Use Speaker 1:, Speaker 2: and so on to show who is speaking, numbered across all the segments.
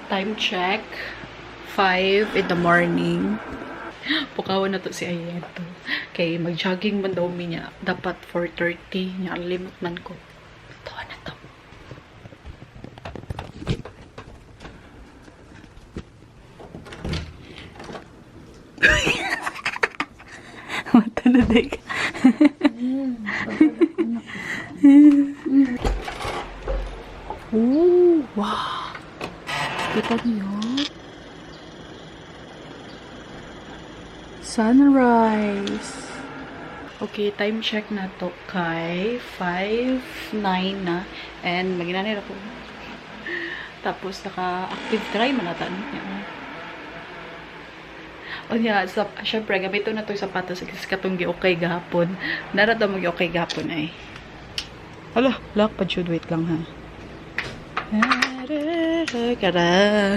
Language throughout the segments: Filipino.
Speaker 1: Time check. 5 in the morning. Pukawan na to si Ayeto. Kay mag-jogging man daw niya. Dapat 4:30. Niya, limot man ko. Tawa na to. Mata na day ka. Oh, wow. Kita niyo? Sunrise. Okay, time check na to kay 5:09 na. And maginanira ko. Tapos naka-active try manatan. O niya, syempre, gamito na to yung sapatos kasi katong gi-okay gahapon. Narata mo gi-okay gahapon ay. Hala, lock pa Jude. Wait lang ha. Kara.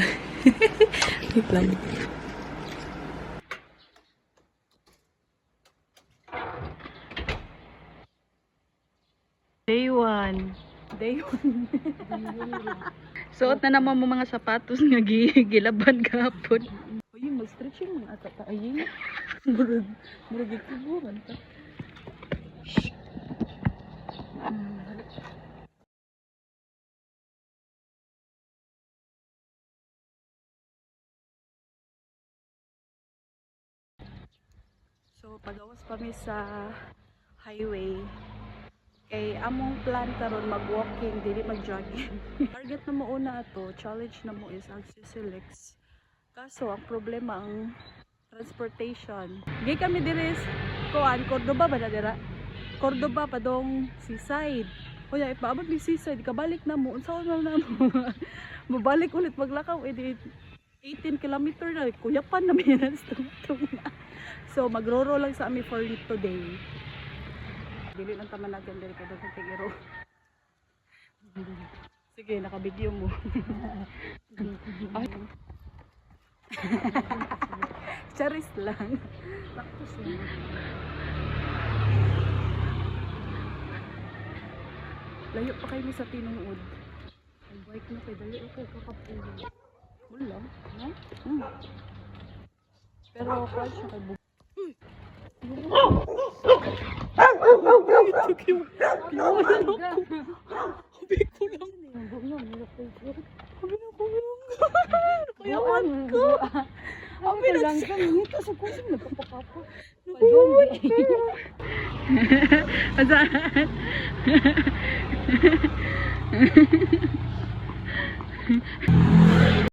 Speaker 1: Wait lang. Day 1. Day 1. Suot na naman mo mga sapatos nga gilaban gahapon. Uy, mag-stretching mga ata ta ayin. Murag ikubuhan ta. So, pagawas pa mi sa highway. Kay among plan karon mag-walking, dili mag-jogging. Target na mo una ato, challenge na mo is ang Sisilix. Kaso ang problema ang transportation. Gay kami diri kuan Cordoba ba na dira? Cordoba pa dong seaside. Kuya ipaabot mi seaside, kabalik na mo. Unsa na mo? Mabalik ulit maglakaw 18 kilometer na kuyapan na mi na So magroro lang sa ami for today. Dili lang tamanagan diri kada sa tigiro. Sige, naka-video mo. Ay. Charis lang. Taktos lang. Layo pa kayo sa tinuod. Ang bike na kay dali okay kakapulo. Wala, no? Pero crush na kay Saan?